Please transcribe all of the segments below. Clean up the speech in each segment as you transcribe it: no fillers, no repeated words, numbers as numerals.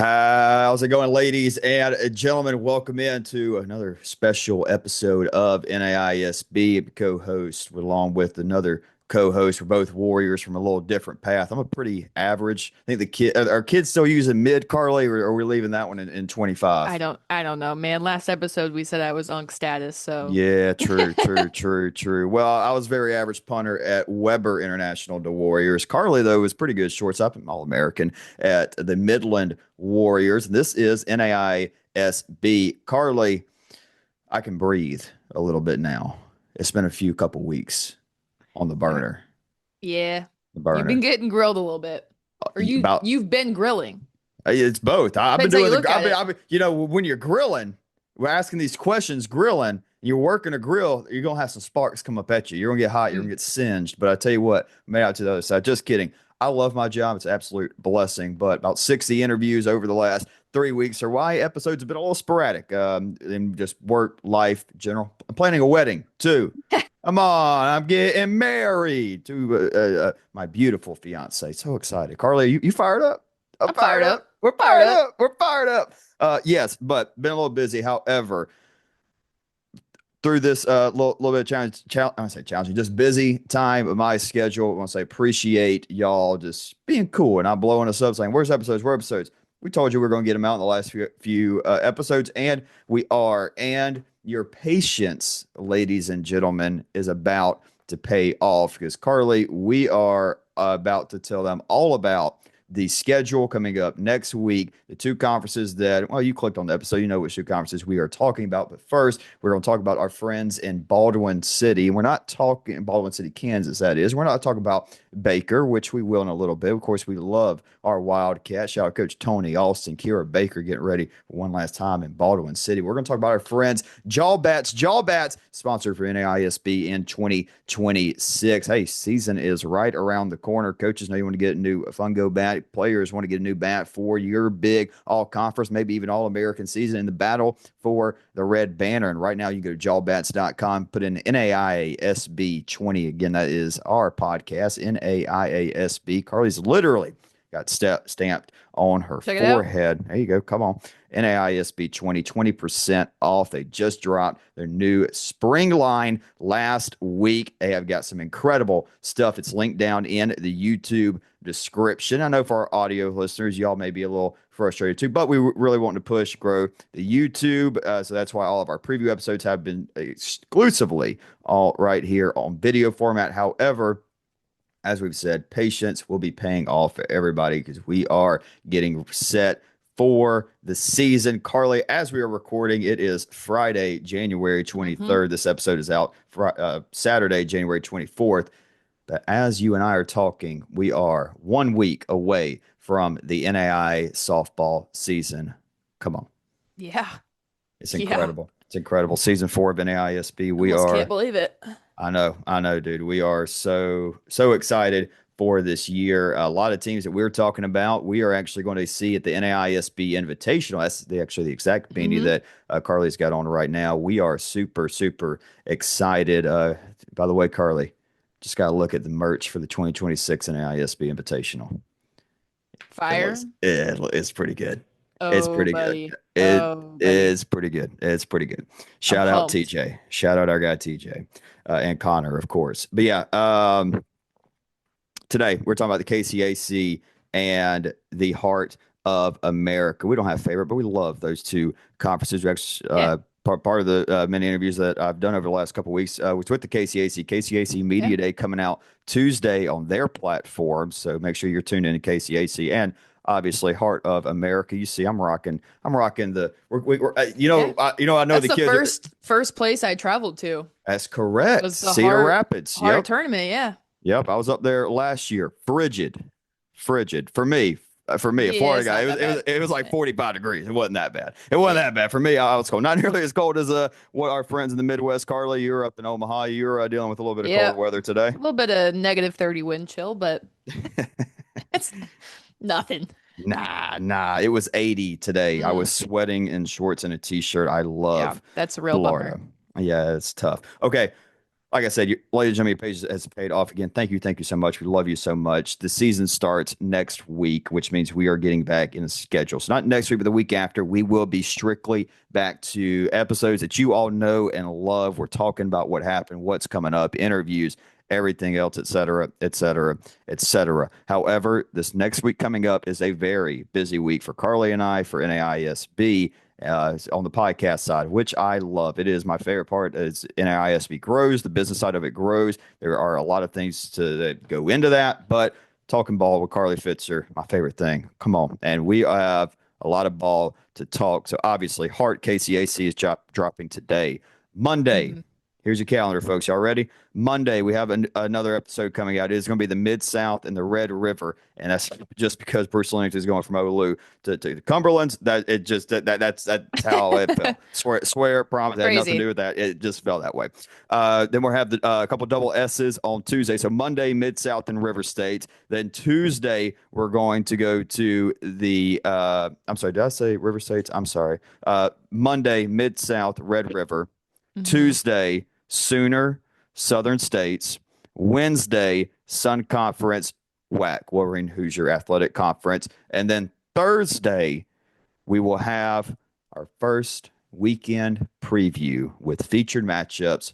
How's it going, ladies and gentlemen? Welcome into another special episode of NAISB. Co-host, along with another co-host. We're both warriors from a little different path. I'm a pretty average. I think the kid, are kids still using mid, Carly, or are we leaving that one in I 25? don't I don't know, man. Last episode we said I was unk status, so Yeah, true, true, true, true. Well, I was very average punter at Weber International to Warriors. Carly, though, was pretty good shortstop and All-American at the Midland Warriors. This is NAISB. Carly, I can breathe a little bit now. It's been a few couple weeks on the uh, burner. yeah. The You've been burner. getting grilled a little bit. Or you About you've been grilling. it's both. I've been Depends how doing you look at I've it. been, when you're grilling, we're asking these questions, grilling, and you're working a grill, you're gonna have some sparks come up at you. You're gonna get hot, you're Mm. gonna get singed. But I tell you what, made out to the other side. Just kidding. I love my job. It's an absolute blessing. But about 60 interviews over the last 3 weeks are why episodes have been a little sporadic. And just work, life, general. I'm planning a wedding too. Come on, I'm getting married to my beautiful fiance. So excited. Carly, you fired up? I'm I'm fired fired up. up. We're Fired fired up. up. We're fired up. Yes, but been a little busy. However, through this little bit of I want to say challenging, just busy time of my schedule. I want to say appreciate y'all just being cool and not blowing us up saying, where's episodes? Where episodes? We told you we are going to get them out in the last few episodes, and we are. And your patience, ladies and gentlemen, is about to pay off because, Carly, we are about to tell them all about the schedule coming up next week. The two conferences that, well, you clicked on the episode, you know which two conferences we are talking about. But first, we're going to talk about our friends in Baldwin City. And we're not talking Baldwin City, Kansas, that is. We're not talking about Baker, which we will in a little bit. Of course, we love our Wildcats. Shout out Coach Tony Austin, Kira Baker getting ready for one last time in Baldwin City. We're going to talk about our friends, Jawbats. Jawbats, sponsored for NAISB in 2026. Hey, season is right around the corner. Coaches know you want to get a new fungo bat. Players want to get a new bat for your big all conference, maybe even all American season in the battle for the red banner. And right now, you can go to jawbats.com, put in NAISB 20. Again, that is our podcast, NAIASB. Carly's literally got stamped on her Check it out. forehead. There you go. Come on. NAISB 20% off. They just dropped their new spring line last week. They have got some incredible stuff. It's linked down in the YouTube description. I know for our audio listeners, y'all may be a little frustrated too, but we really want to push, grow the YouTube. So that's why all of our preview episodes have been exclusively all right here on video format. However, as we've said, patience will be paying off for everybody because we are getting set for the season. Carly, as we are recording, it is Friday, January Mm-hmm. 23rd. This episode is out Saturday, January 24th. But as you and I are talking, we are 1 week away from the NAI softball season. Come on. Yeah. It's Yeah. incredible. It's incredible. Season 4 of NAISB. We Almost can't are believe it. I know, dude. We are so excited for this year. A lot of teams that we're talking about, we are actually going to see at the NAISB Invitational. That's actually the exact venue Mm-hmm. that Carly's got on right now. We are super excited. By the way, Carly, just got to look at the merch for the 2026 NAISB Invitational. Fire. It's pretty good. It's Oh, pretty good. buddy. It Oh, buddy. is pretty good. It's pretty good. I'm Shout out pumped. TJ. Shout out our guy TJ and Connor, of course. But yeah, today we're talking about the KCAC and the Heart of America. We don't have favorite, but we love those two conferences. We actually, Yeah. part of the many interviews that I've done over the last couple of weeks was with the KCAC. KCAC Yeah. Media Day coming out Tuesday on their platform. So make sure you're tuned in to KCAC and obviously Heart of America. You see, I'm rocking the. Yeah. I know That's the the kids. first place I traveled to. That's correct. Was the Cedar heart Rapids. heart Yep. tournament, yeah. Yep, I was up there last year. Frigid for me. For me, a Yeah, Florida it's guy, not that bad. it was like Yeah. 45 degrees. It wasn't that bad. It wasn't Yeah. that bad for me. I was cold, not nearly as cold as what our friends in the Midwest. Carly, you're up in Omaha. You're dealing with a little bit of Yeah. cold weather today. A little bit of -30 wind chill, but it's nothing. Nah. It was 80 today. I was Mm, sweating in shorts and a t-shirt. I yeah, love that's a real bummer. Florida. Yeah, it's tough. Okay, like I said, ladies and gentlemen, your page has paid off again. Thank you so much. We love you so much. The season starts next week, which means we are getting back in the schedule. So not next week, but the week after, we will be strictly back to episodes that you all know and love. We're talking about what happened, what's coming up, interviews, everything else, et cetera, et cetera, et cetera. However, this next week coming up is a very busy week for Carly and I for NAISB on the podcast side, which I love. It is my favorite part. As NAISB grows, the business side of it grows. There are a lot of things that go into that, but talking ball with Carly Fitzer, my favorite thing. Come on, and we have a lot of ball to talk. So obviously, Heart KCAC is dropping today, Monday. Mhm. Here's your calendar, folks. Y'all ready? Monday, we have another episode coming out. It is going to be the Mid South and the Red River, and that's just because Bruce Lennox is going from Oulu to the Cumberlands. That it just that's how it felt. Swear, promise, it had nothing to Crazy. do with that. It just felt that way. Then we'll have a couple double S's on Tuesday. So Monday, Mid South and River States. Then Tuesday, we're going to go to the. I'm sorry, did I say River States? I'm sorry. Monday, Mid South, Red River. Mhm. Tuesday, Sooner, Southern States. Wednesday, Sun Conference, WAC, Wolverine Hoosier Athletic Conference. And then Thursday, we will have our first weekend preview with featured matchups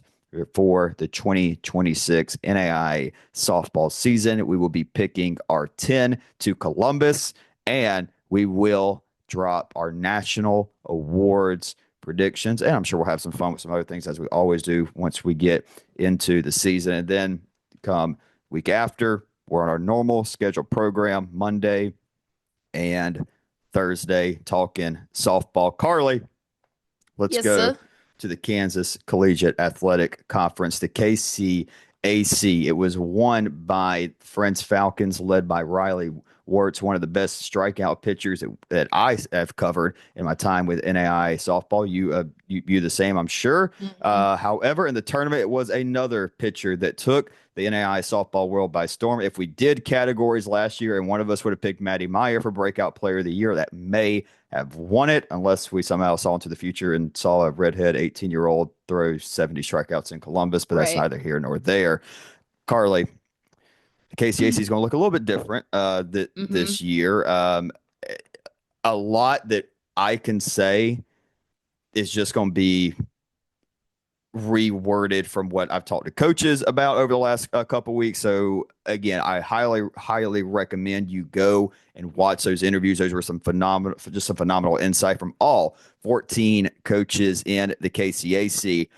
for the 2026 NAI softball season. We will be picking our 10 to Columbus, and we will drop our national awards predictions. And I'm sure we'll have some fun with some other things as we always do once we get into the season. And then come week after, we're on our normal scheduled program Monday and Thursday talking softball. Carly, let's Yes, go sir. to the Kansas Collegiate Athletic Conference, the KCAC. It was won by Friends Falcons, led by Riley Wirtz, one of the best strikeout pitchers that I have covered in my time with NAI softball. You the same, I'm sure. Mhm. However, in the tournament, it was another pitcher that took the NAI softball world by storm. If we did categories last year and one of us would have picked Maddie Meyer for Breakout Player of the Year, that may have won it unless we somehow saw into the future and saw a redhead 18-year-old throw 70 strikeouts in Columbus, but that's Right. neither here nor there. Carly, the KCAC is going to look a little bit different Mhm. this year. A lot that I can say is just going to be reworded from what I've talked to coaches about over the last couple weeks. So again, I highly recommend you go and watch those interviews. Those were just some phenomenal insight from all 14 coaches in the KCAC.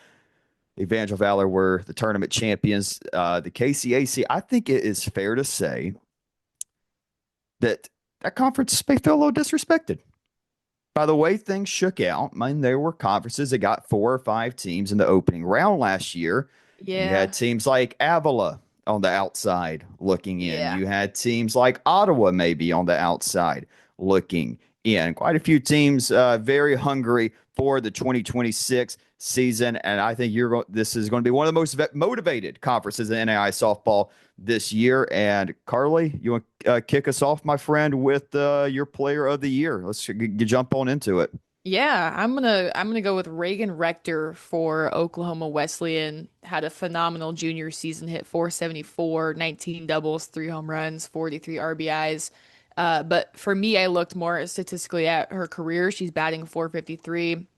Evangel Valor were the tournament champions. The KCAC, I think it is fair to say that that conference may feel a little disrespected by the way things shook out. I mean, there were conferences that got 4 or 5 teams in the opening round last year. You Yeah. had teams like Avila on the outside looking in. Yeah. You had teams like Ottawa maybe on the outside looking in. Quite a few teams very hungry for the 2026 season, and I think this is going to be one of the most motivated conferences in NAI softball this year. And Carly, you want to kick us off, my friend, with your player of the year? Let's jump on into it. Yeah, I'm gonna go with Reagan Rector for Oklahoma Wesleyan. Had a phenomenal junior season, hit 474, 19 doubles, 3 home runs, 43 RBIs. But for me, I looked more statistically at her career. She's batting 453,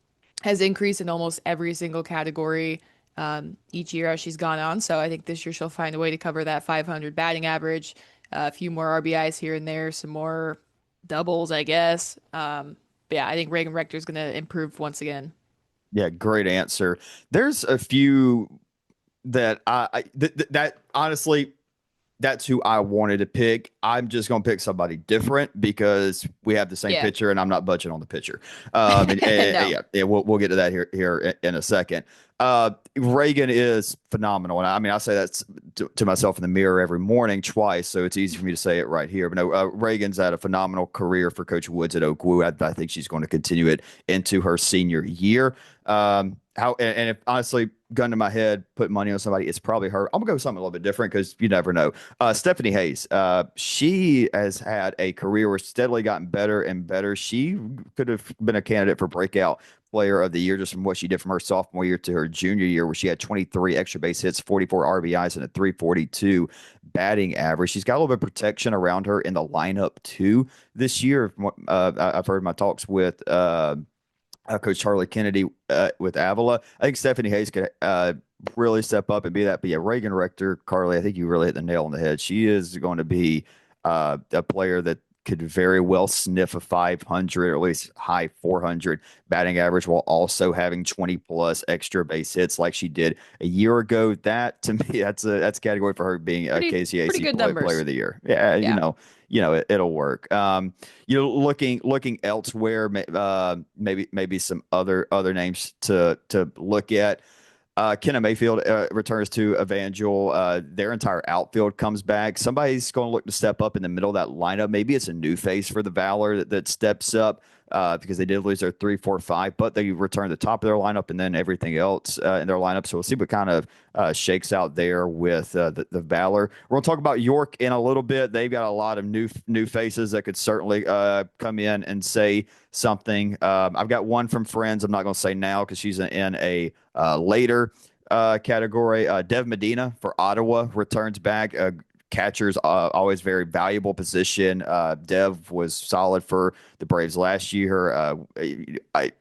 has increased in almost every single category each year as she's gone on. So I think this year she'll find a way to cover that 500 batting average, a few more RBIs here and there, some more doubles, I guess. But yeah, I think Reagan Rector is going to improve once again. Yeah, great answer. There's a few that that honestly that's who I wanted to pick. I'm just going to pick somebody different because we have the same Yeah. pitcher and I'm not budging on the pitcher. No. Yeah, we'll get to that here in a second. Reagan is phenomenal. And I mean, I say that to myself in the mirror every morning twice. So it's easy for me to say it right here. But no, Reagan's had a phenomenal career for Coach Woods at Oakwood. I think she's going to continue it into her senior year. And if honestly, gun to my head, put money on somebody, it's probably her. I'm gonna go with something a little bit different because you never know. Stephanie Hayes, she has had a career where steadily gotten better and better. She could have been a candidate for breakout player of the year just from what she did from her sophomore year to her junior year, where she had 23 extra base hits, 44 RBIs, and a 342 batting average. She's got a little bit of protection around her in the lineup too this year. I've heard my talks with Coach Charlie Kennedy with Avila. I think Stephanie Hayes could really step up and be that. But yeah, Reagan Rector, Carly, I think you really hit the nail on the head. She is going to be a player that could very well sniff a 500 or at least high 400 batting average while also having 20 plus extra base hits like she did a year ago. That to me, that's a category for her being a Pretty KCAC good player numbers. of the year. Yeah, Yeah. it'll work. Looking elsewhere, maybe some other names to look at. Kenna Mayfield returns to Evangel. Their entire outfield comes back. Somebody's going to look to step up in the middle of that lineup. Maybe it's a new face for the Valor that steps up because they did lose their 3-4-5, but they return the top of their lineup and then everything else in their lineup. So we'll see what kind of shakes out there with the Valor. We're going to talk about York in a little bit. They've got a lot of new faces that could certainly come in and say something. I've got one from Friends. I'm not going to say now because she's in a later category. Dev Medina for Ottawa returns back. Catcher's always very valuable position. Dev was solid for the Braves last year. I'm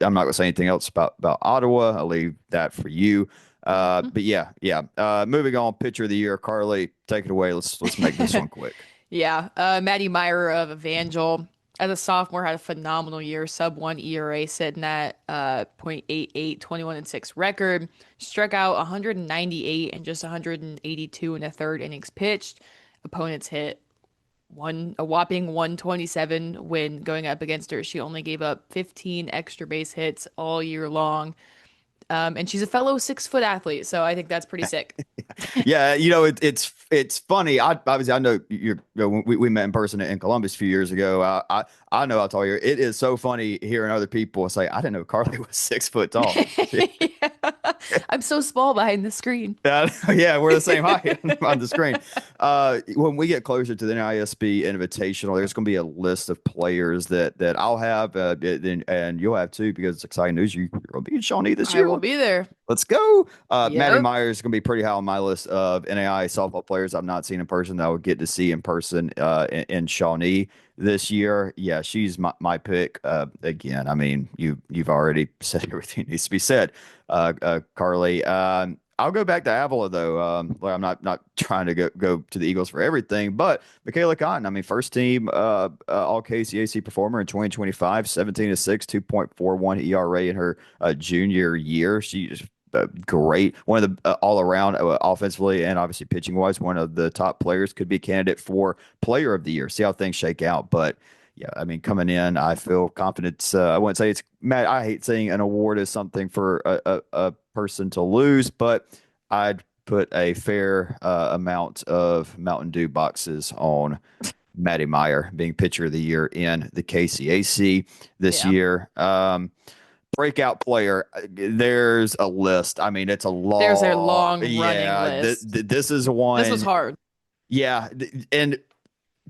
not going to say anything else about Ottawa. I'll leave that for you. But yeah. Moving on, pitcher of the year, Carly, take it away. Let's make this one quick. Yeah, Maddie Meyer of Evangel as a sophomore had a phenomenal year, sub 1 ERA sitting at .88, 21-6 record. Struck out 198 and just 182 in the third innings pitched. Opponents hit a whopping 127 when going up against her. She only gave up 15 extra base hits all year long. And she's a fellow 6-foot athlete, so I think that's pretty sick. Yeah, it's funny. I know we met in person in Columbus a few years ago. I know I told you it is so funny hearing other people say, "I didn't know Carly was 6 foot tall." Yeah. I'm so small behind the screen. Yeah, we're the same height on the screen. When we get closer to the NISB Invitational, there's going to be a list of players that I'll have, and you'll have too, because it's exciting news. You're going to be in Shawnee this I year. will be there. Let's go. Maddie Yep. Myers is going to be pretty high on my list of NAI softball players I've not seen in person that I would get to see in person in Shawnee this year. Yeah, she's my pick. Again, I mean, you've already said everything needs to be said, Carly. I'll go back to Avila though. I'm not trying to go to the Eagles for everything, but Michaela Cotton, I mean, first team all KCAC performer in 2025, 17-6, 2.41 ERA in her junior year. She's great. One of the all around offensively and obviously pitching wise, one of the top players, could be a candidate for player of the year. See how things shake out. But yeah, I mean, coming in, I feel confident. I wouldn't say it's Matt. I hate saying an award is something for a person to lose, but I'd put a fair amount of Mountain Dew boxes on Maddie Meyer being pitcher of the year in the KCAC this Yeah. year. Breakout player, there's a list. I mean, it's a There's a long, long running yeah. list. This is This was one, hard. yeah. And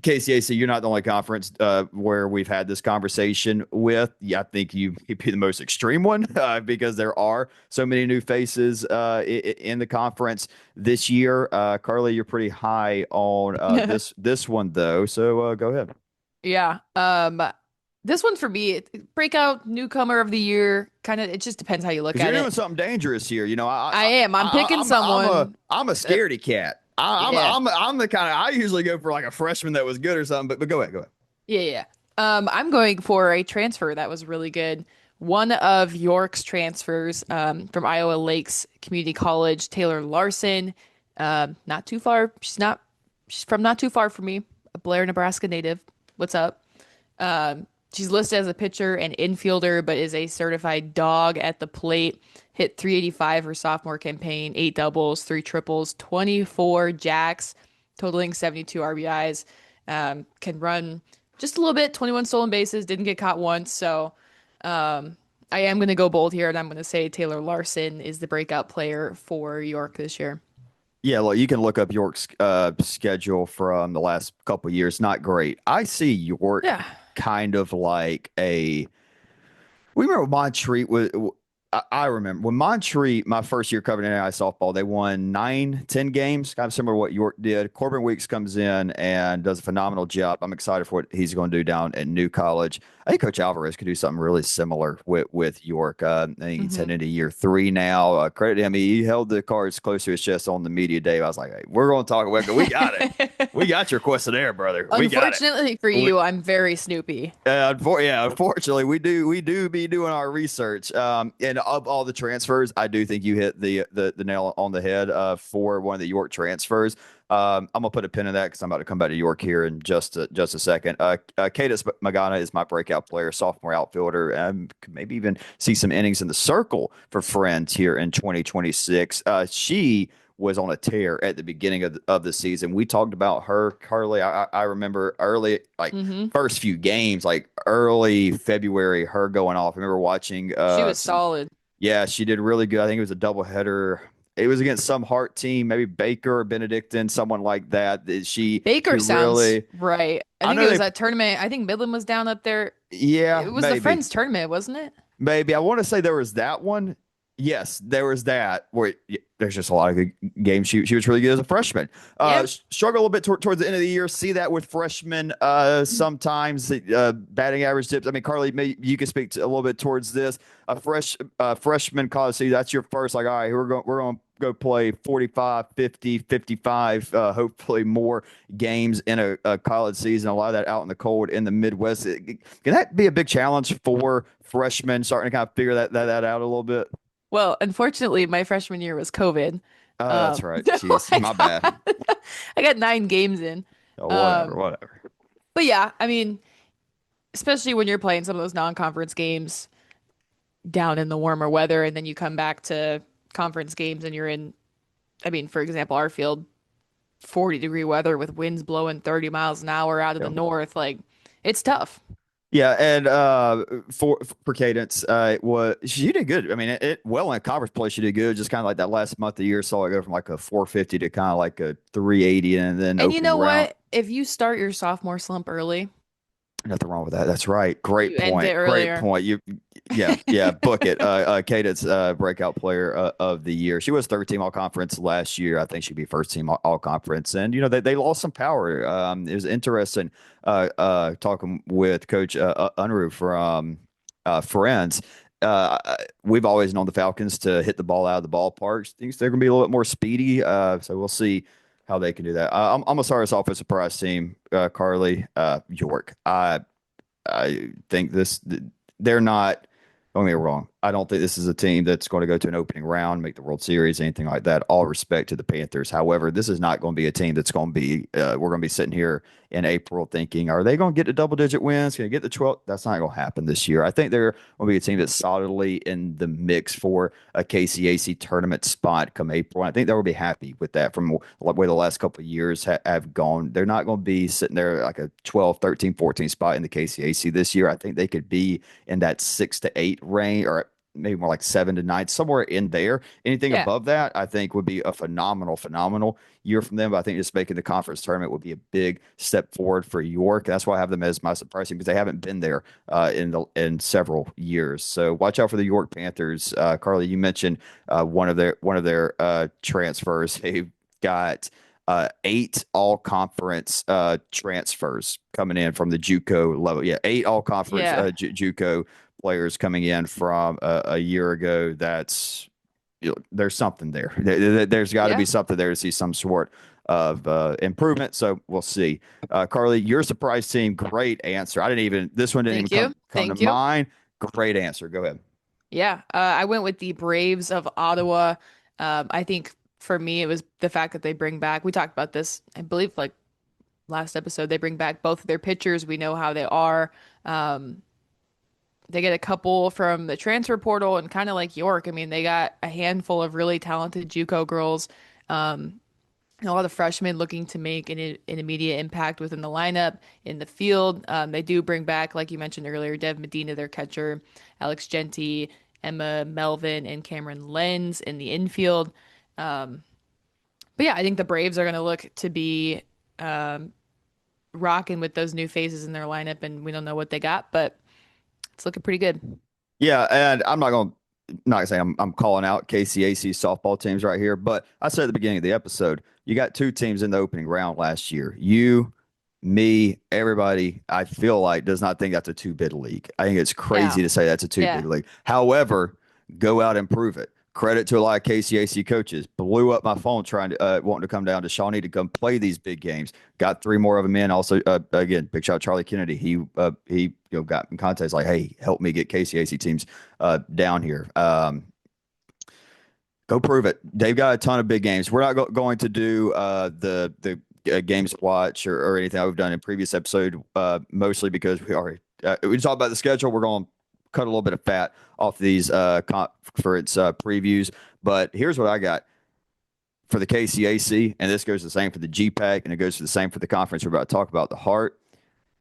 KCAC, you're not the only conference where we've had this conversation with. Yeah, I think you'd be the most extreme one because there are so many new faces in the conference this year. Carly, you're pretty high on this one though, so go ahead. Yeah. This one for me, breakout newcomer of the year. Kind of, it just depends how you look Because at you're doing it. something dangerous here. I am. I'm picking someone. I'm a That, scaredy cat. yeah. I'm the kind of, I usually go for like a freshman that was good or something. But go ahead. Yeah, yeah. I'm going for a transfer that was really good. One of York's transfers from Iowa Lakes Community College, Taylor Larson. Not too far. She's from not too far from me. A Blair, Nebraska native. What's up? She's listed as a pitcher and infielder, but is a certified dog at the plate. Hit 385 her sophomore campaign, 8 doubles, 3 triples, 24 jacks, totaling 72 RBIs. Can run just a little bit, 21 stolen bases, didn't get caught once. So I am going to go bold here, and I'm going to say Taylor Larson is the breakout player for York this year. Yeah, look, you can look up York's schedule from the last couple of years. Not great. I see York Yeah. kind of like a We remember Montreat was. I remember when Montreat, my first year covering NAI softball, they won 9, 10 games, kind of similar to what York did. Corbin Weeks comes in and does a phenomenal job. I'm excited for what he's going to do down at New College. I think Coach Alvarez could do something really similar with York. I think he's Hmm. heading into year 3 now. Credit to him. He held the cards close to his chest on the media day. I was like, hey, we're going to talk. We got it. We got your questionnaire, brother. We got it. Unfortunately for We, you, I'm very Snoopy. yeah, unfortunately, we do be doing our research. And of all the transfers, I do think you hit the nail on the head for one of the York transfers. I'm gonna put a pin in that because I'm about to come back to York here in just a second. Cadis Magana is my breakout player, sophomore outfielder. Could maybe even see some innings in the circle for Friends here in 2026. She was on a tear at the beginning of the season. We talked about her, Carly. I remember early, like Hmm. first few games, like early February, her going off. I remember watching She was some. solid. Yeah, she did really good. I think it was a doubleheader. It was against some Hart team, maybe Baker or Benedictine, someone like that. She Baker sounds really. right. I I think know it was they. that tournament. I think Midland was down up there. Yeah, It was the maybe. Friends tournament, wasn't it? Maybe I want to say there was that one. Yes, there was that. Where there's just a lot of good games. She was really good as a freshman. Yeah. Struggle a little bit towards the end of the year. See that with freshmen. Sometimes batting average dips. I mean, Carly, maybe you can speak a little bit towards this. Freshman college season. That's your first. Like, all right, we're going to go play 45, 50, 55, hopefully more games in a college season. A lot of that out in the cold in the Midwest. Can that be a big challenge for freshmen starting to kind of figure that out a little bit? Well, unfortunately, my freshman year was COVID. Oh, that's right. So Jeez, my bad. I got 9 games in. Oh, whatever, Um, whatever. but yeah, I mean, especially when you're playing some of those non-conference games down in the warmer weather, and then you come back to conference games and you're in, I mean, for example, our field, 40-degree weather with winds blowing 30 miles an hour out of the Yeah. north. Like, it's tough. Yeah, and for Cadence, was she did good. I mean, it well in conference play, she did good. Just kind of like that last month of the year, saw it go from like a 450 to kind of like a 380, and then And you opening know round. what? If you start your sophomore slump early, Nothing wrong with that. That's right. Great you end it point. Great earlier. point. Yeah. Book it. Cadence, breakout player of the year. She was third team all conference last year. I think she'd be first team all conference. And they lost some power. It was interesting. Talking with Coach Unruh from Friends. We've always known the Falcons to hit the ball out of the ballpark. Thinks they're going to be a little bit more speedy. So we'll see how they can do that. I'm gonna start us off with a surprise team, Carly. York. I think they're not. Don't get me wrong. I don't think this is a team that's going to go to an opening round, make the World Series, anything like that. All respect to the Panthers. However, this is not going to be a team that's going to be. We're going to be sitting here in April thinking, are they going to get to double-digit wins? Can they get the 12? That's not going to happen this year. I think they're going to be a team that's solidly in the mix for a KCAC tournament spot come April. And I think they will be happy with that from the way the last couple of years have gone. They're not going to be sitting there like a 12, 13, 14 spot in the KCAC this year. I think they could be in that 6 to 8 range, or maybe more like 7 to 9, somewhere in there. Anything Yeah. above that, I think would be a phenomenal year from them. But I think just making the conference tournament would be a big step forward for York. That's why I have them as my surprise team because they haven't been there in several years. So watch out for the York Panthers. Carly, you mentioned one of their transfers. They've got 8 all conference transfers coming in from the JUCO level. Yeah, 8 all conference Yeah. JUCO players coming in from a year ago. That's there's something there. There's got to Yeah. be something there to see some sort of improvement. So we'll see. Carly, your surprise team, great answer. I didn't even this one didn't even Thank come you. come to Thank you. mind. Great answer. Go ahead. Yeah. I went with the Braves of Ottawa. I think for me, it was the fact that they bring back, we talked about this, I believe, like last episode, they bring back both of their pitchers. We know how they are. Um, they get a couple from the transfer portal and kind of like York. I mean, they got a handful of really talented JUCO girls. Um, a lot of freshmen looking to make an immediate impact within the lineup in the field. They do bring back, like you mentioned earlier, Dev Medina, their catcher, Alex Genty, Emma Melvin, and Cameron Lenz in the infield. Um, but yeah, I think the Braves are going to look to be um, rocking with those new faces in their lineup, and we don't know what they got, but it's looking pretty good. Yeah, and I'm not gonna say I'm calling out KCAC softball teams right here, but I said at the beginning of the episode, you got two teams in the opening round last year. You, me, everybody, I feel like does not think that's a two bid league. I think it's crazy Yeah. to say that's a two bid Yeah. league. However, go out and prove it. Credit to a lot of KCAC coaches. Blew up my phone trying to wanting to come down to Shawnee to come play these big games. Got three more of them in. Also, again, big shout out Charlie Kennedy. He got in contact. He's like, hey, help me get KCAC teams down here. Go prove it. They've got a ton of big games. We're not going to do the games to watch or anything that we've done in previous episode, mostly because we talked about the schedule. We're going to cut a little bit of fat off these conference previews. But here's what I got for the KCAC, and this goes the same for the GPAC, and it goes the same for the conference we're about to talk about, the Heart.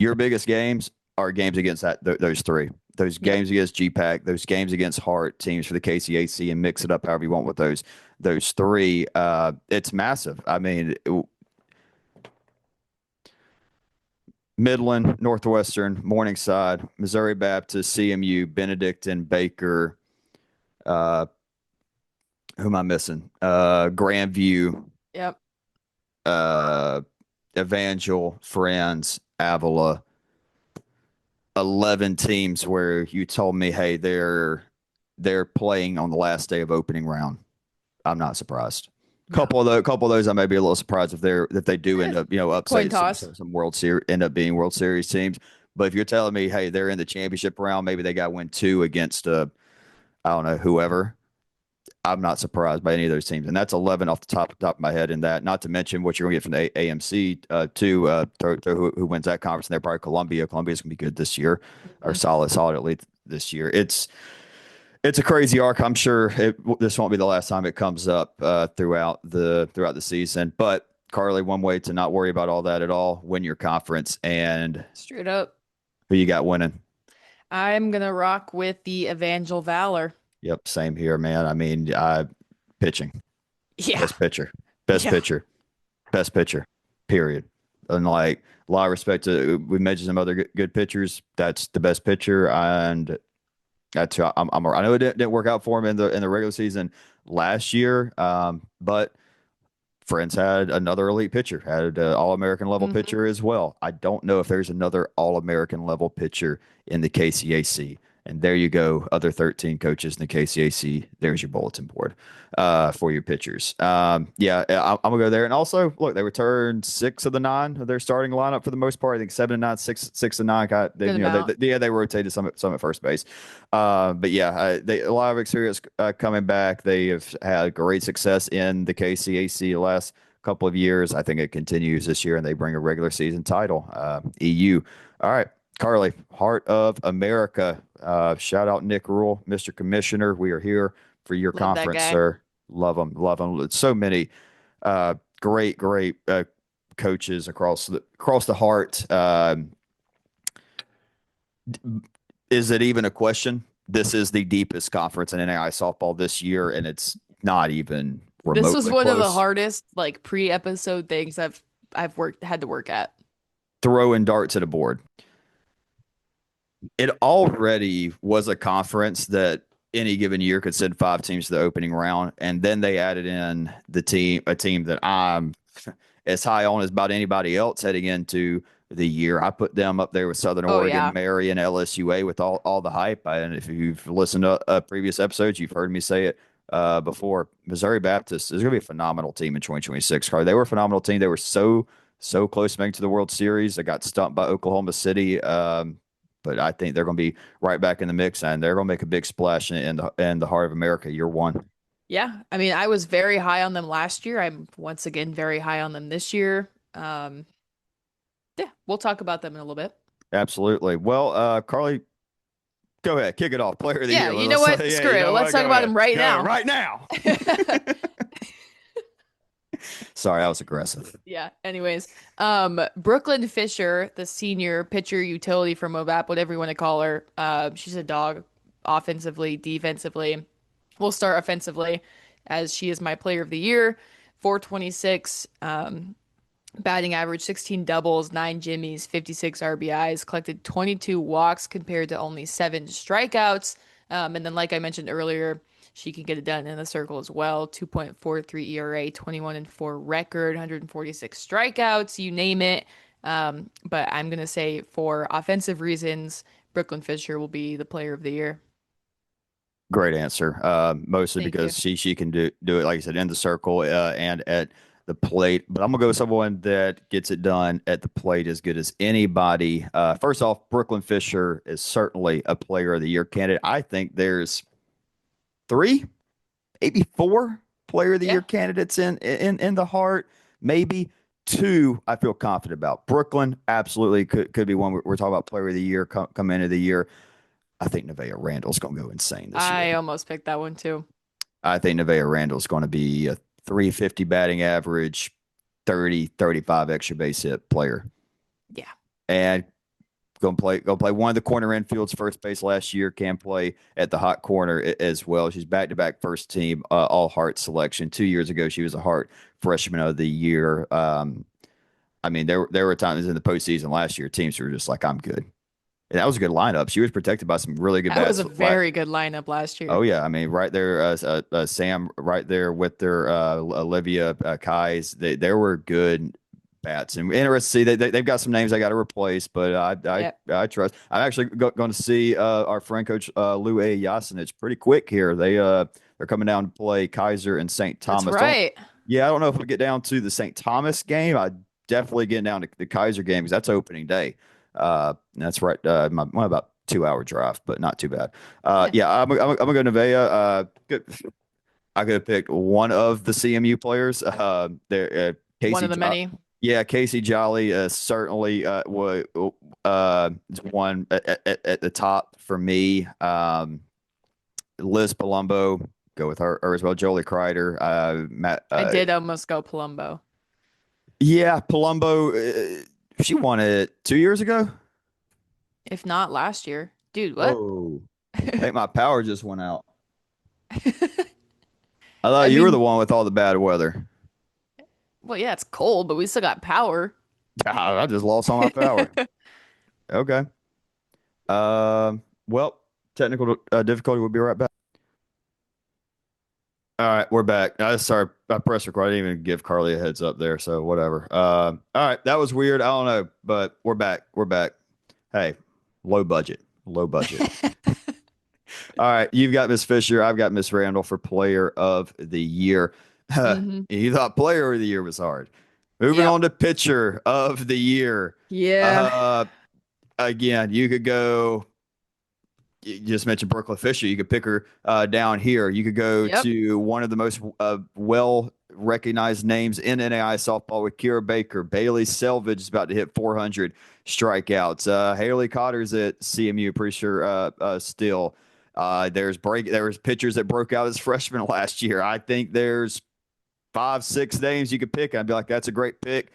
Your biggest games are games against those three. Those Yep. games against GPAC, those games against Heart teams for the KCAC, and mix it up however you want with those three. It's massive. I mean, Midland, Northwestern, Morningside, Missouri Baptist, CMU, Benedictine, Baker. Uh, who am I missing? Grandview, Yep. uh, Evangel, Friends, Avila. 11 teams where you told me, hey, they're playing on the last day of opening round. I'm not surprised. Yeah. Couple of those, I may be a little surprised if they do end up, Coin upset toss. some World Series, end up being World Series teams. But if you're telling me, hey, they're in the championship round, maybe they got to win two against, I don't know, whoever. I'm not surprised by any of those teams, and that's 11 off the top of my head. In that, not to mention what you're going to get from the AMC too. Who wins that conference? And they're probably Columbia. Columbia's going to be good this year, or Mhm. solid at least this year. It's a crazy arc. I'm sure this won't be the last time it comes up throughout the season. But Carly, one way to not worry about all that at all: win your conference. And Straight up. who you got winning? I'm gonna rock with the Evangel Valor. Yep, same here, man. I mean, pitching, Yeah. best pitcher, best Yeah. pitcher. Best pitcher, period. And like a lot of respect to, we mentioned some other good pitchers. That's the best pitcher, and that's who I know it didn't work out for him in the regular season last year, but Friends had another elite pitcher, had an All American level Hmm. pitcher as well. I don't know if there's another All American level pitcher in the KCAC. And there you go, other 13 coaches in the KCAC. There's your bulletin board for your pitchers. Yeah, I'm gonna go there. And also, look, they returned six of the nine of their starting lineup for the most part. I think 7 and 9, six and nine. Good amount. They rotated some at first base. But yeah, a lot of experience coming back. They have had great success in the KCAC the last couple of years. I think it continues this year, and they bring a regular season title. EU. All right, Carly, Heart of America. Shout out Nick Rule, Mr. Commissioner. We are here for your Love that conference, guy. sir. Love them, love them. So many great coaches across the Heart. Is it even a question? This is the deepest conference in NAI softball this year, and it's not even This was remotely one of the close. hardest like pre-episode things I've worked had to work at. Throwing darts at a board. It already was a conference that any given year could send five teams to the opening round, and then they added in a team that I'm as high on as about anybody else heading into the year. I put them up there with Southern Oh Oregon, yeah. Marion, LSUA with all the hype. And if you've listened to previous episodes, you've heard me say it before. Missouri Baptist is going to be a phenomenal team in 2026. Carl, they were a phenomenal team. They were so close to making to the World Series. They got stumped by Oklahoma City. But I think they're going to be right back in the mix, and they're going to make a big splash in the Heart of America year one. Yeah. I mean, I was very high on them last year. I'm once again very high on them this year. Yeah, we'll talk about them in a little bit. Absolutely. Well, Carly, go ahead, kick it off. Player of the Yeah, year. you know Let's what? say, yeah, Screw you it. know Let's what? talk Go about ahead. them right Go now. right now. Sorry, I was aggressive. Yeah. Anyways, Brooklyn Fisher, the senior pitcher utility for Mobap, whatever you want to call her. She's a dog offensively, defensively. We'll start offensively as she is my player of the year. 426, batting average, 16 doubles, 9 jimmies, 56 RBIs, collected 22 walks compared to only 7 strikeouts. And then, like I mentioned earlier, she can get it done in the circle as well. 2.43 ERA, 21 and 4 record, 146 strikeouts, you name it. But I'm going to say for offensive reasons, Brooklyn Fisher will be the player of the year. Great answer. Mostly Thank you. because she can do it, like I said, in the circle and at the plate. But I'm gonna go with someone that gets it done at the plate as good as anybody. First off, Brooklyn Fisher is certainly a player of the year candidate. I think there's three, maybe four player of the Yeah. year candidates in the heart. Maybe two. I feel confident about. Brooklyn absolutely could be one. We're talking about player of the year come into the year. I think Nevaeh Randall's going to go insane this year. I almost picked that one too. I think Nevaeh Randall's going to be a 350 batting average, 30, 35 extra base hit player. Yeah. And go play one of the corner infields, first base last year, can play at the hot corner as well. She's back-to-back first team all Hart selection. 2 years ago, she was a Hart freshman of the year. I mean, there were times in the postseason last year, teams were just like, I'm good. And that was a good lineup. She was protected by some really good That was bats. a very good lineup last year. Oh yeah, I mean, right there, Sam, right there with their Olivia Kais. They were good bats, and interested to see they've got some names I got to replace, but Yeah. I trust. I'm actually going to see our friend coach Lou A. Yasinich pretty quick here. They're coming down to play Kaiser and St. That's Thomas. Don't right. Yeah, I don't know if we get down to the St. Thomas game. I definitely get down to the Kaiser game because that's opening day. That's right. About 2 hour drive, but not too bad. Yeah. Yeah, I'm gonna go Nevaeh. Good. I could have picked one of the CMU players. There, One Casey. of the many. Yeah, Casey Jolly certainly is one at the top for me. Liz Palumbo, go with her as well. Jolie Kreider, Matt. I did almost go Palumbo. Yeah, Palumbo. She won it 2 years ago. If not last year. Dude, what? Whoa! I think my power just went out. I thought I you were the mean, one with all the bad weather. well, yeah, it's cold, but we still got power. I just lost all my power. Okay. Well, technical difficulty. We'll be right back. All right, we're back. Sorry, I pressed record. I didn't even give Carly a heads up there, so whatever. All right, that was weird. I don't know, but we're back. We're back. Hey, low budget. Low budget. All right, you've got Miss Fisher. I've got Miss Randall for Player of the Year. Hmm. You thought Player of the Year was hard. Moving Yep. on to Pitcher of the Year. Yeah. Uh, Again, you could go. You just mentioned Brooklyn Fisher. You could pick her down here. You could go Yep. to one of the most well recognized names in NAI softball with Kira Baker. Bailey Selvage is about to hit 400 strikeouts. Haley Cotter's at CMU, pretty sure still. There was pitchers that broke out as freshmen last year. I think there's 5, 6 names you could pick. I'd be like, that's a great pick.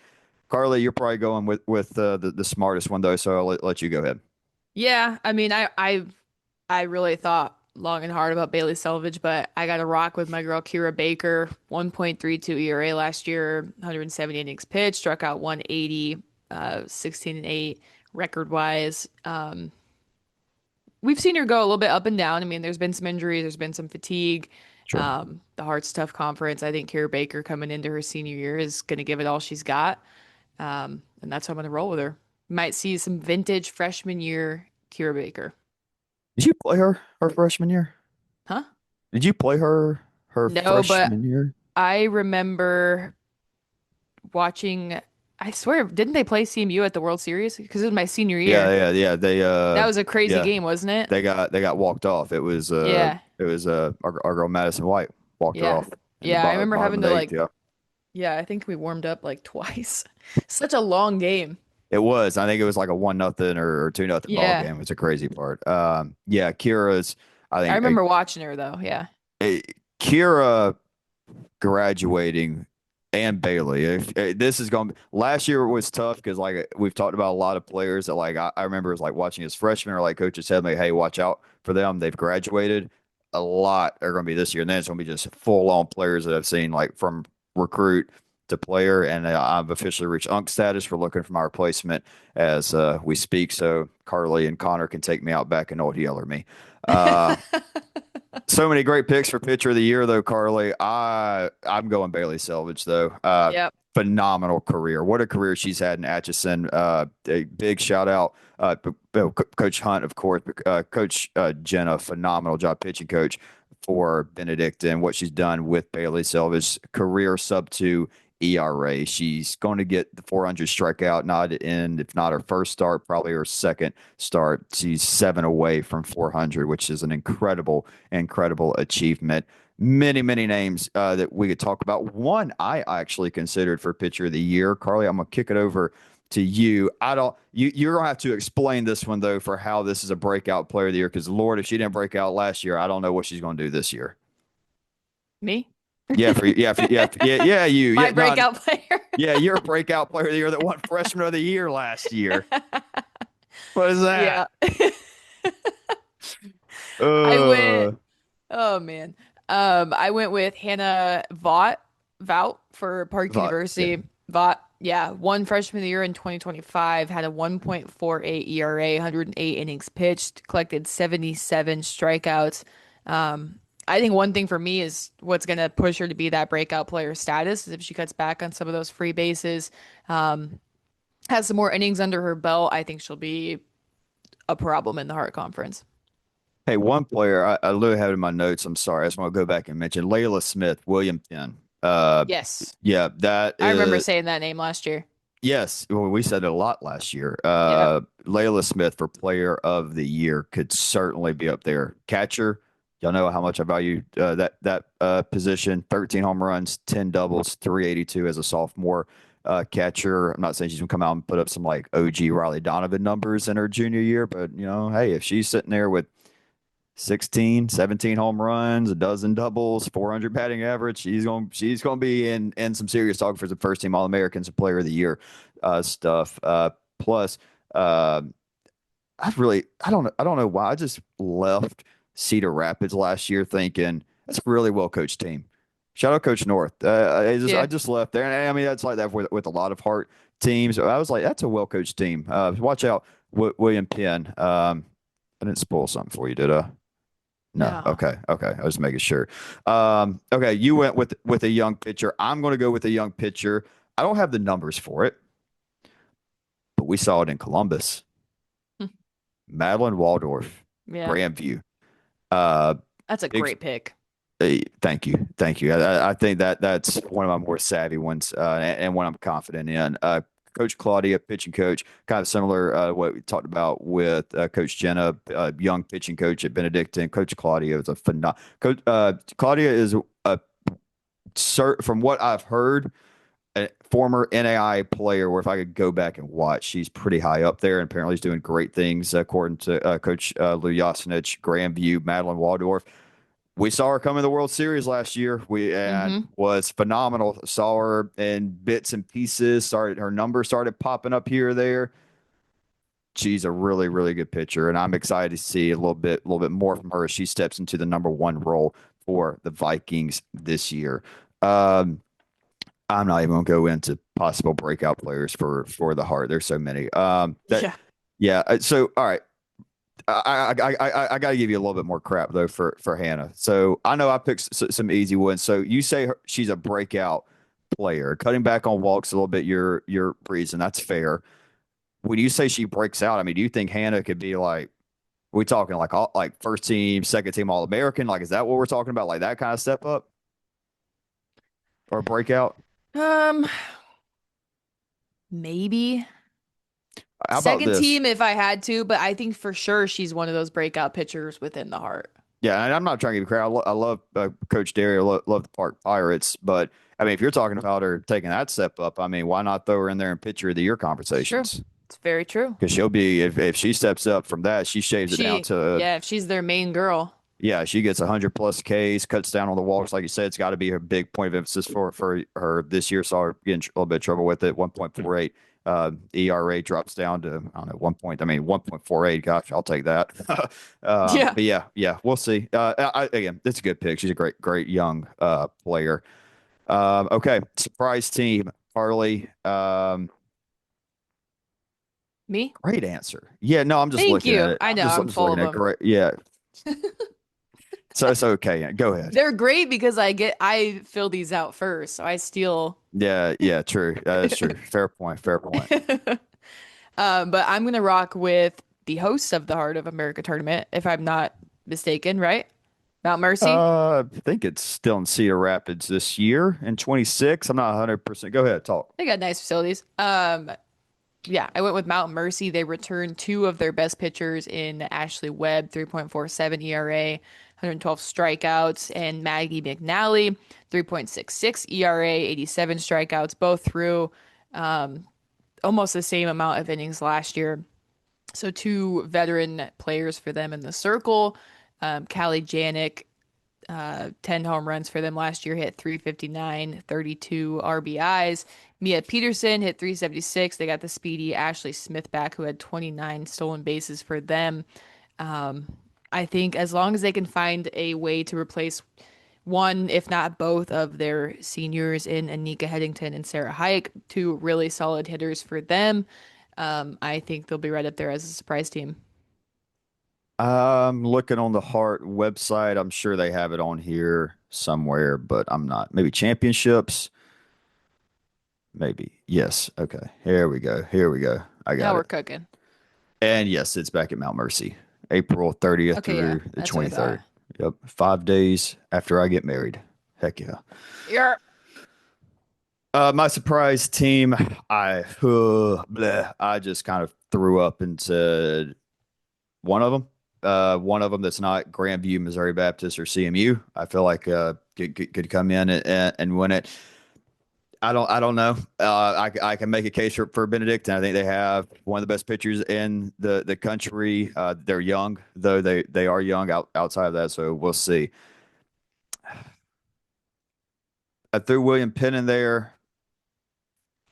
Carly, you're probably going with the smartest one though, so I'll let you go ahead. Yeah. I mean, I really thought long and hard about Bailey Selvage, but I got to rock with my girl Kira Baker. 1.32 ERA last year, 170 innings pitched, struck out 180, 16 and 8 record wise. We've seen her go a little bit up and down. I mean, there's been some injuries, there's been some fatigue. Sure. The Heart's tough conference. I think Kira Baker coming into her senior year is going to give it all she's got. And that's how I'm going to roll with her. Might see some vintage freshman year Kira Baker. Did you play her freshman year? Huh? Did you play her No, but freshman year? I remember watching, I swear, didn't they play CMU at the World Series? Because it was my senior Yeah, year. yeah, yeah. That was a crazy Yeah, game, wasn't it? they got walked off. Yeah. It was our girl Madison White walked her Yeah. off in the Yeah. I remember bottom having of to the eighth. like, Yeah, yeah, I think we warmed up like twice. Such a long game. it was. I think it was like a 1-0 or 2-0 ball Yeah. game. It's a crazy part. Yeah, Kira's. I I think remember watching her though. Yeah. uh, Kira graduating and Bailey. This is going to last year was tough because like we've talked about a lot of players that like I remember it was like watching as freshmen or like coaches said like, hey, watch out for them. They've graduated. A lot are going to be this year, and then it's going to be just full on players that I've seen like from recruit to player, and I've officially reached UNC status. We're looking for my replacement as we speak, so Carly and Connor can take me out back and Old Yeller me. Uh, so many great picks for pitcher of the year, though, Carly. I'm going Bailey Selvage, though. Yep. Phenomenal career. What a career she's had in Atchison. A big shout out, Coach Hunt, of course, Coach Jenna, phenomenal job pitching coach for Benedict and what she's done with Bailey Selvage. Career sub 2 ERA. She's going to get the 400 strikeout, not in, if not her first start, probably her second start. She's 7 away from 400, which is an incredible achievement. Many names that we could talk about. One I actually considered for pitcher of the year. Carly, I'm gonna kick it over to you. You're gonna have to explain this one though for how this is a breakout player of the year, because Lord, if she didn't break out last year, I don't know what she's gonna do this year. Me? Yeah, you. My Yeah, no, breakout player. yeah, you're a breakout player of the year that won freshman of the year last year. What is Yeah. that? I went, Uh, oh man. I went with Hannah Vout for Park Thought, yeah. University. Vought, yeah, won freshman of the year in 2025, had a 1.48 ERA, 108 innings pitched, collected 77 strikeouts. I think one thing for me is what's going to push her to be that breakout player status is if she cuts back on some of those free bases, has some more innings under her belt. I think she'll be a problem in the Heart Conference. Hey, one player I literally have it in my notes. I'm sorry. I just want to go back and mention Layla Smith, William Penn. Yes. Yeah, that I remember is, saying that name last year. yes. Well, we said it a lot last year. Yeah. Layla Smith for player of the year could certainly be up there. Catcher, y'all know how much I value that position. 13 home runs, 10 doubles, 382 as a sophomore catcher. I'm not saying she's gonna come out and put up some like OG Riley Donovan numbers in her junior year, but hey, if she's sitting there with 16, 17 home runs, a dozen doubles, 400 batting average. She's gonna be in some serious talk for the first team All Americans and Player of the Year stuff. Plus, uh, I don't know why I just left Cedar Rapids last year thinking that's a really well coached team. Shout out Coach North. I Yeah. just left there, and I mean that's like that with a lot of heart teams. I was like, that's a well coached team. Watch out, William Penn. I didn't spoil something for you, did I? No. No. Okay. I was making sure. Okay. You went with a young pitcher. I'm going to go with a young pitcher. I don't have the numbers for it, but we saw it in Columbus. Madeline Waldorf, Yeah. Grandview. Uh, That's a big. great pick. Thank you. I think that's one of my more savvy ones, and one I'm confident in. Coach Claudia, pitching coach, kind of similar what we talked about with Coach Jenna, young pitching coach at Benedictine. Coach Claudia is a phenomenal. Coach Claudia is a from what I've heard, a former NAI player. Where if I could go back and watch, she's pretty high up there, and apparently she's doing great things according to Coach Lou Yasinich, Grandview, Madeline Waldorf. We saw her come in the World Series last year. We and Hmm. was phenomenal. Saw her in bits and pieces. Started her numbers started popping up here or there. She's a really good pitcher, and I'm excited to see a little bit more from her as she steps into the number one role for the Vikings this year. Um, I'm not even going to go into possible breakout players for the Heart. There's so many. That Yeah. yeah. So all right. I got to give you a little bit more crap though for Hannah. So I know I picked some easy ones. So you say she's a breakout player, cutting back on walks a little bit. Your reason that's fair. When you say she breaks out, I mean, do you think Hannah could be like? We talking like like first team, second team All American? Like, is that what we're talking about? Like that kind of step up or breakout? Um, maybe How about second this? team if I had to, but I think for sure she's one of those breakout pitchers within the Heart. Yeah, and I'm not trying to give you credit. I love Coach Derry. I love the Park Pirates, but I mean, if you're talking about her taking that step up, I mean, why not throw her in there in pitcher of the year It's true. conversations? It's very true. Because she'll be if she steps up from that, she shaves it down to Yeah, if she's their main girl. yeah, she gets 100 plus Ks, cuts down on the walks, like you said. It's got to be a big point of emphasis for her this year. Saw her get in a little bit of trouble with it. 1.48 ERA drops down to I don't know 1.48. Gosh, I'll take that. Yeah. But yeah, we'll see. Again, it's a good pick. She's a great young player. Okay, surprise team, Carly. Me? Great answer. Yeah, no, I'm just Thank looking at you. it. I know, I'm I'm just full looking of at them. great. Yeah, so it's okay. Yeah, go ahead. They're great because I fill these out first, so I steal. Yeah, yeah, true. That's true. Fair point. Fair point. But I'm gonna rock with the hosts of the Heart of America tournament, if I'm not mistaken, right? Mount Mercy. I think it's still in Cedar Rapids this year in 26. I'm not 100%. Go ahead, talk. They got nice facilities. Yeah, I went with Mount Mercy. They returned two of their best pitchers in Ashley Webb, 3.47 ERA, 112 strikeouts, and Maggie McNally, 3.66 ERA, 87 strikeouts, both through almost the same amount of innings last year. So two veteran players for them in the circle. Callie Janik, 10 home runs for them last year, hit 359, 32 RBIs. Mia Peterson hit 376. They got the speedy Ashley Smith back, who had 29 stolen bases for them. Um, I think as long as they can find a way to replace one, if not both, of their seniors in Anika Headington and Sarah Hike, two really solid hitters for them, I think they'll be right up there as a surprise team. I'm looking on the Heart website. I'm sure they have it on here somewhere, but I'm not. Maybe championships. Maybe. Yes. Okay. Here we go. Here we go. I Now got we're it. cooking. And yes, it's back at Mount Mercy, April 30th Okay, yeah, through the that's what I thought. 23rd. Yep. 5 days after I get married. Heck yeah. Yeah. My surprise team, I just kind of threw up and said one of them. One of them that's not Grandview, Missouri Baptist, or CMU. I feel like could come in and win it. I don't know. I can make a case for Benedictine. I think they have one of the best pitchers in the country. They're young, though they are young outside of that. So we'll see. I threw William Penn in there.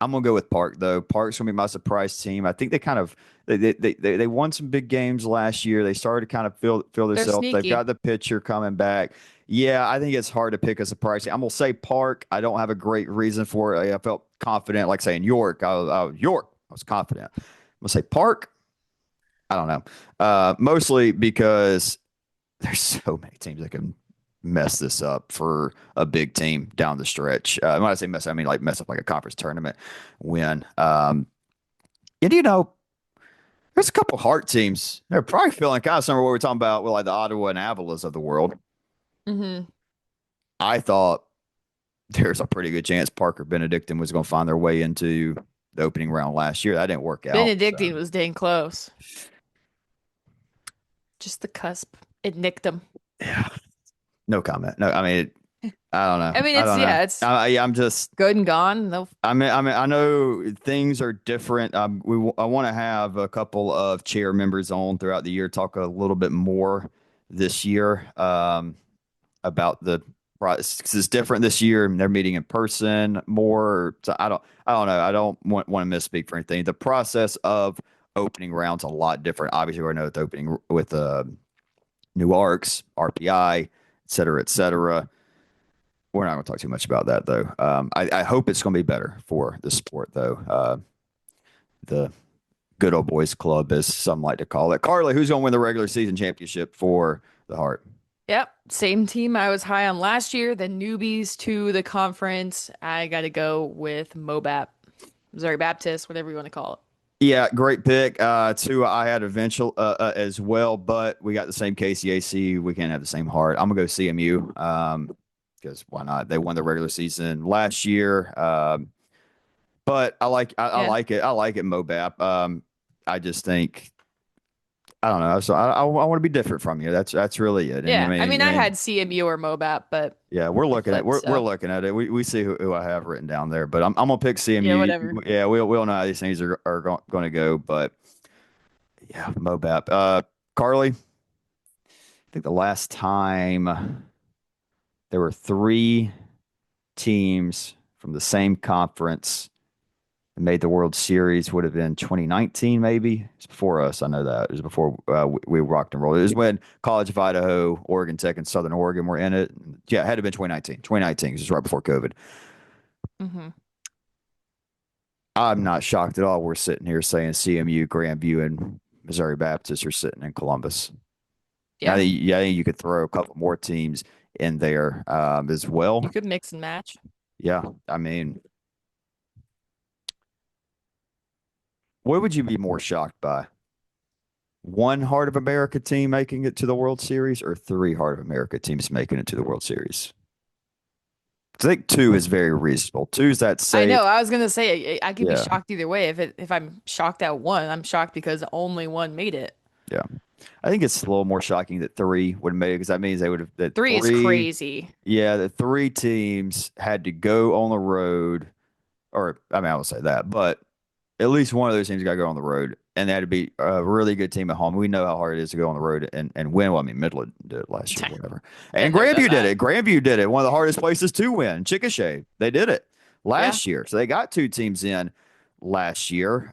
I'm gonna go with Park though. Park's gonna be my surprise team. I think they kind of they won some big games last year. They started to kind of feel They're themselves. They've sneaky. got the pitcher coming back. Yeah, I think it's hard to pick a surprise team. I'm gonna say Park. I don't have a great reason for it. I felt confident, like saying York. York. I was confident. I'm gonna say Park. I don't know. Mostly because there's so many teams that can mess this up for a big team down the stretch. When I say mess, I mean like mess up like a conference tournament win. And there's a couple Heart teams. They're probably feeling kind of similar to what we're talking about with like the Ottawa and Avalas of the world. Hmm. I thought there's a pretty good chance Parker Benedictine was going to find their way into the opening round last year. That didn't work out. So Benedictine was dang close. Just the cusp. It nicked them. yeah, no comment. No, I mean, I don't know. I mean, I it's don't know. yeah, it's I'm just good and gone. They'll I know things are different. I want to have a couple of chair members on throughout the year, talk a little bit more this year about the process. 'Cause it's different this year. They're meeting in person more. So I don't know. I don't want to misspeak for anything. The process of opening rounds a lot different. Obviously, we know the opening with new arcs, RPI, et cetera, et cetera. We're not going to talk too much about that though. I hope it's going to be better for the sport though. The good old boys club, as some like to call it. Carly, who's going to win the regular season championship for the Heart? Yep, same team I was high on last year, the newbies to the conference. I got to go with MoBap, Missouri Baptist, whatever you want to call it. Yeah, great pick. Two I had eventual as well, but we got the same KCAC. We can't have the same Heart. I'm gonna go CMU. Because why not? They won the regular season last year. But I Yeah. like it. I like it, Mobap. I just think I don't know. So I want to be different from you. That's really it. And Yeah. I mean, I had CMU or MoBap, but yeah, I flipped, we're so looking at it. We see who I have written down there, but I'm gonna pick yeah, CMU. whatever. Yeah, we'll know how these things are going to go, but yeah, Mobap. Carly, I think the last time there were three teams from the same conference made the World Series would have been 2019, maybe. It's before us. I know that. It was before we rocked and rolled. It was when College of Idaho, Oregon Tech, and Southern Oregon were in it. Yeah, it had to have been 2019. 2019, just right before COVID. Hmm. I'm not shocked at all. We're sitting here saying CMU, Grandview, and Missouri Baptist are sitting in Columbus. Yeah, I think you could throw a couple more teams in there as you well. could mix and match. Yeah, I mean, what would you be more shocked by? One Heart of America team making it to the World Series or three Heart of America teams making it to the World Series? I think two is very reasonable. Two's that I safe. know. I was gonna say I could be Yeah, shocked either way. If I'm shocked at one, I'm shocked because only one made it. yeah. I think it's a little more shocking that three would have made it because that means they would have that Three is three. crazy. Yeah, the three teams had to go on the road, or I mean, I will say that, but at least one of those teams got to go on the road, and they had to be a really good team at home. We know how hard it is to go on the road and win. Well, I mean, Midland did it last year, whatever, and Been there, done Grandview did that. it. Grandview did it. One of the hardest places to win. Chickasha, they did it Yeah. last year, so they got two teams in last year.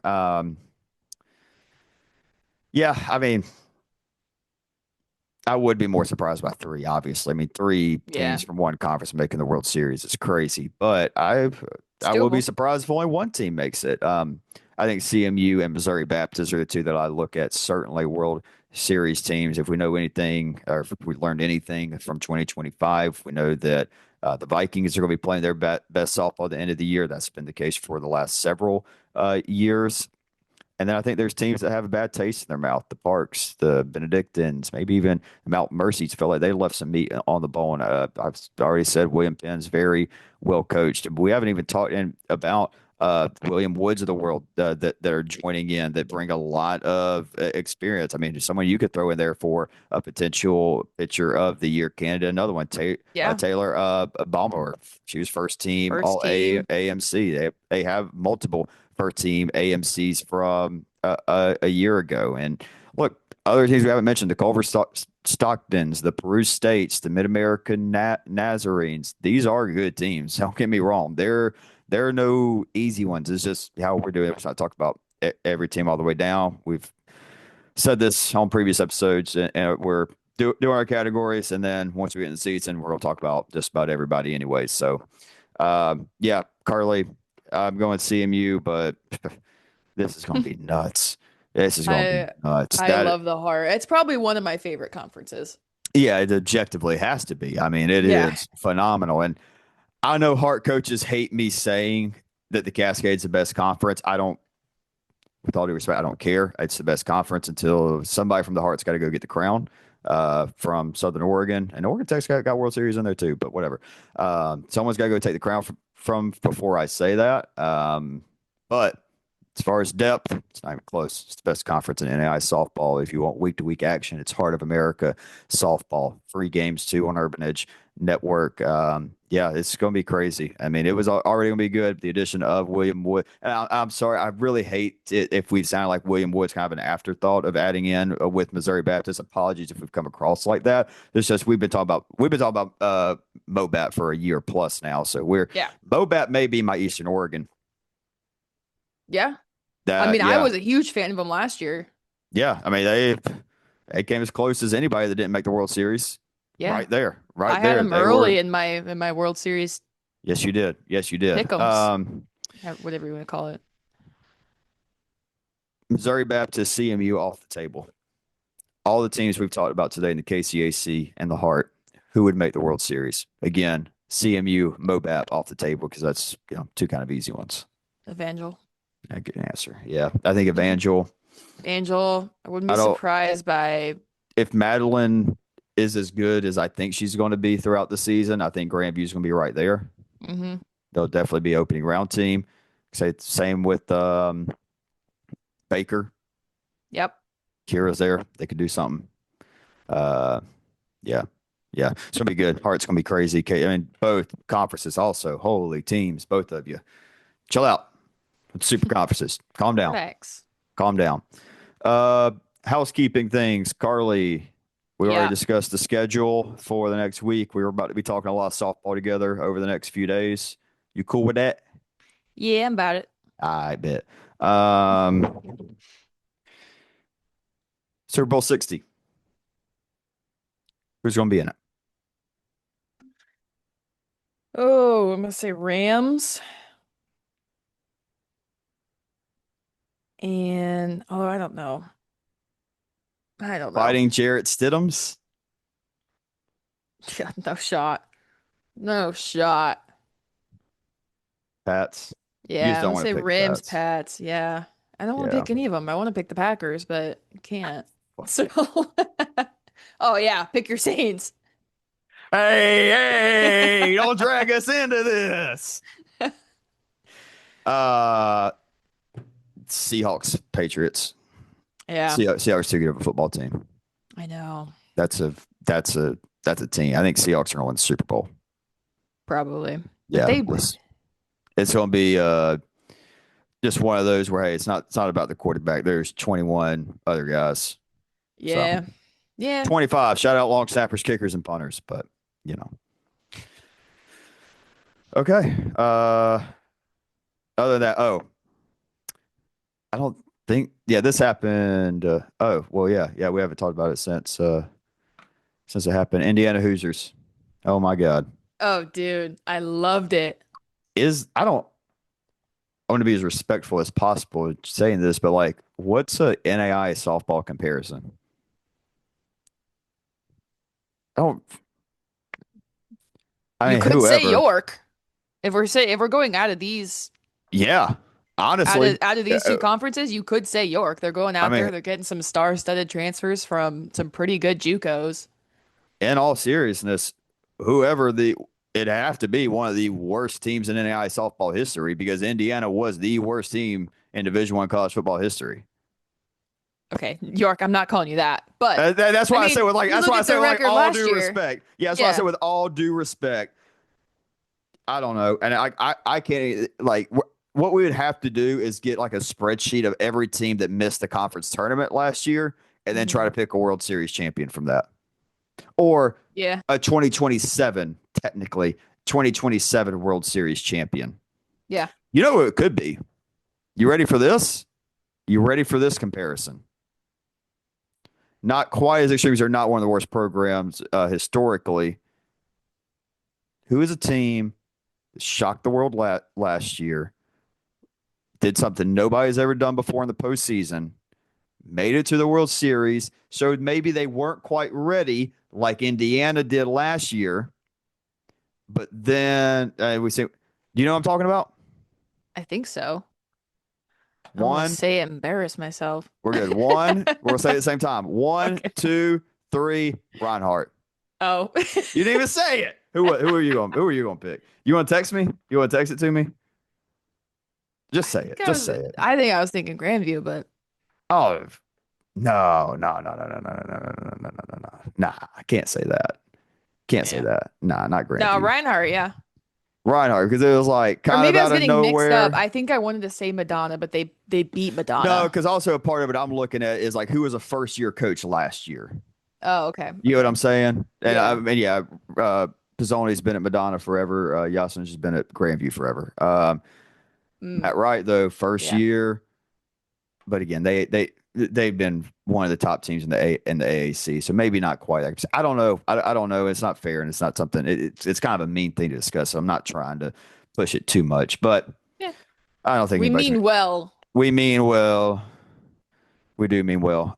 Yeah, I mean, I would be more surprised by three, obviously. I mean, three Yeah. teams from one conference making the World Series is crazy, but It's I will be doable. surprised if only one team makes it. I think CMU and Missouri Baptist are the two that I look at certainly World Series teams. If we know anything, or if we learned anything from 2025, we know that the Vikings are going to be playing their best softball at the end of the year. That's been the case for the last several years. And then I think there's teams that have a bad taste in their mouth. The Parks, the Benedictines, maybe even the Mount Mercy's feel like they left some meat on the bone. I've already said William Penn's very well coached. But we haven't even talked about William Woods of the world that are joining in that bring a lot of experience. I mean, someone you could throw in there for a potential pitcher of the year candidate. Another one, Yeah. Taylor Baumler. She was first team First All team. AMC. They have multiple first team AMCs from a year ago. And look, other teams we haven't mentioned: the Culver Stocktons, the Peru States, the Mid American Nazarenes. These are good teams. Don't get me wrong; they're no easy ones. It's just how we're doing it. We're not talking about every team all the way down. We've said this on previous episodes, and we're doing our categories, and then once we get in the season, we're going to talk about just about everybody anyway. So, yeah, Carly, I'm going to CMU, but this is going to be nuts. This is going to be I nuts. I That love the Heart. It's probably one of my favorite conferences. Yeah, it objectively has to be. I mean, it Yeah. is phenomenal, and I know Hart coaches hate me saying that the Cascade's the best conference. I don't with all due respect, I don't care. It's the best conference until somebody from the Heart's got to go get the crown from Southern Oregon. And Oregon Tech's got World Series in there too, but whatever. Someone's got to go take the crown from before I say that. But as far as depth, it's not even close. It's the best conference in NAI softball. If you want week to week action, it's Heart of America softball. Free games too on Urban Edge Network. Yeah, it's going to be crazy. I mean, it was already going to be good. The addition of William Wood. And I'm sorry, I really hate it if we sound like William Wood's kind of an afterthought of adding in with Missouri Baptist. Apologies if we've come across like that. It's just we've been talking about Mobat for a year plus now. So Yeah. Mobat may be my Eastern Oregon. Yeah. I That mean, I yeah, was a huge fan of them last year. yeah. I mean they came as close as anybody that didn't make the World Series. Yeah. Right I had there. them They were. early in my World Series Yes, you did. Yes, you did. pick'ems, whatever you want to call it. Missouri Baptist, CMU off the table. All the teams we've talked about today in the KCAC and the Heart, who would make the World Series? Again, CMU, Mobap off the table because that's two kind of easy ones. Evangel. A good answer. Yeah, I think Evangel. Angel, I wouldn't I be don't. surprised by If Madeline is as good as I think she's going to be throughout the season, I think Grandview's going to be right there. hmm They'll definitely be opening round team. Say same with Baker. Yep. Kira's there. They could do something. Uh, yeah, yeah, it's gonna be good. Heart's gonna be crazy. I mean, both conferences also. Holy teams, both of you. Chill out. It's super conferences. Calm down. Facts. Calm down. Uh, Housekeeping things, Carly. We already Yeah. discussed the schedule for the next week. We were about to be talking a lot of softball together over the next few days. You cool with that? Yeah, I'm about it. I bet. Um, Super Bowl 60. Who's going to be in it? Oh, I'm gonna say Rams. And oh, I don't know. I don't know. Fighting Jarrett Stidhams? Yeah, no shot. No shot. Pats. You just Yeah, I'm don't gonna want say to pick the Rams, Pats. Pats. Yeah. I don't want to Yeah. pick any of them. I want to pick the Packers, but I can't. So, oh yeah, pick your Saints. Hey, hey, don't drag us into this. Uh, Seahawks, Patriots. Yeah, Seahawks too good of a football team. I know. That's a that's a that's a team. I think Seahawks are going to win the Super Bowl. Probably. But Yeah, this it's going to be just one of those where hey, it's not about the quarterback. There's 21 other guys. So yeah. Yeah. 25. Shout out long snappers, kickers, and punters. But you know, okay. Other than that, oh, I don't think. Yeah, this happened. Oh, well, yeah. We haven't talked about it since it happened. Indiana Hoosiers. Oh my God. Oh, dude, I loved it. I don't. I want to be as respectful as possible saying this, but like, what's a NAI softball comparison? I don't. I You mean, could say whoever. York. If we're going Yeah, honestly. out of these two conferences, you could say York. They're going I out mean, there, they're getting some star-studded transfers from some pretty good JUCOs. in all seriousness, whoever the it'd have to be one of the worst teams in NAI softball history because Indiana was the worst team in Division One college football history. Okay, York, I'm not calling you that. But That's I why I say mean, with like you that's look why I at say the with like record all last due year. respect. Yeah, that's why I say Yeah. with all due respect. I don't know, and I can't like what we would have to do is get like a spreadsheet of every team that missed the conference tournament last year, and then try Hmm. to pick a World Series champion from that, or Yeah. a 2027 technically 2027 World Series champion. Yeah. You know what it could be? You ready for this? You ready for this comparison? Not quite as extreme. They're not one of the worst programs historically. Who is a team that shocked the world last year? Did something nobody's ever done before in the postseason. Made it to the World Series. Showed maybe they weren't quite ready like Indiana did last year. But then we say, do you know what I'm talking about? I think so. I don't want to One, say embarrass myself. we're good. One, we'll say it at the same time. One, Okay. two, three, Reinhardt. Oh. You didn't even say it. Who are you going to pick? You want to text me? You want to text it to me? Just say it. Just say it. I think I was thinking Grandview, but Oh, no. Nah, I can't say that. Can't say yeah. that. Nah, not No, Grandview. Reinhardt, yeah. Reinhardt, because it was like Or kind of maybe I was out of getting mixed up. nowhere. I think I wanted to say Madonna, but they beat No, Madonna. because also a part of it I'm looking at is like who was a first year coach last year. Oh, okay. You know what Okay. I'm saying? And I Yeah. mean, yeah, Pizzoni's been at Madonna forever. Yasin's just been at Grandview forever. Mm, Matt Wright though, first yeah. year, but again, they've been one of the top teams in the AAC, so maybe not quite. I don't know. I don't know. It's not fair, and it's not something. It's kind of a mean thing to discuss. So I'm not trying to push it too much, but Yeah. I don't think We anybody's. mean well. We mean well. We do mean well.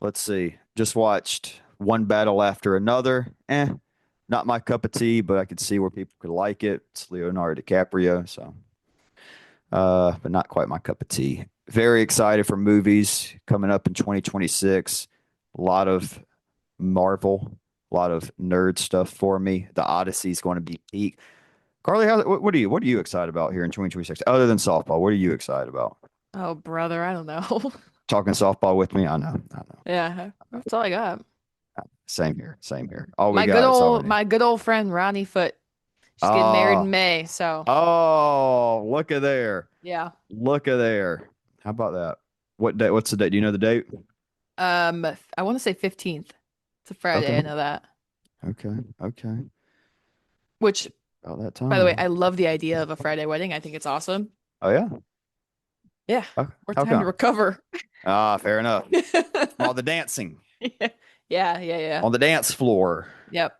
Let's see. Just watched one battle after another. Not my cup of tea, but I could see where people could like it. It's Leonardo DiCaprio, so but not quite my cup of tea. Very excited for movies coming up in 2026. A lot of Marvel, a lot of nerd stuff for me. The Odyssey is going to be peak. Carly, what are you excited about here in 2026? Other than softball, what are you excited about? Oh, brother, I don't know. Talking softball with me? I know. Yeah, that's all I got. Same here, same here. All we got is all we need. My good old friend Ronnie Foote. She's getting married in Oh, May, so look at there. yeah. Look at there. How about that? What day? What's the date? Do you know the date? I want to say 15th. It's a Okay. Friday, I know that. Okay. Okay. Which About that By the way, time. I love the idea of a Friday wedding. I think it's awesome. Oh yeah. Yeah, more How time to come? recover. Ah, fair enough. All the dancing Yeah, yeah, yeah. on the dance floor, Yep.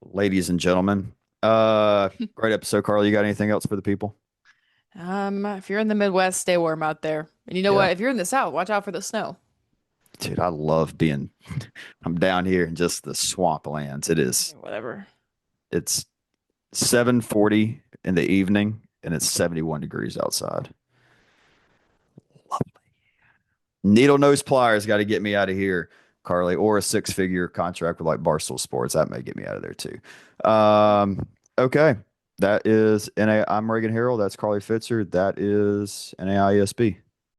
ladies and gentlemen. Great episode, Carl. You got anything else for the people? If you're in the Midwest, stay warm out there. And you know Yeah. what? If you're in the South, watch out for the snow. Dude, I love being I'm down here in just the swamplands. Yeah, whatever. It's 7:40 in the evening and it's 71 degrees outside. Needle nose pliers got to get me out of here, Carly, or a six-figure contract with like Barstool Sports. That may get me out of there too. Okay. That is NA. I'm Reagan Harrell. That's Carly Fitzer. That is NAISB.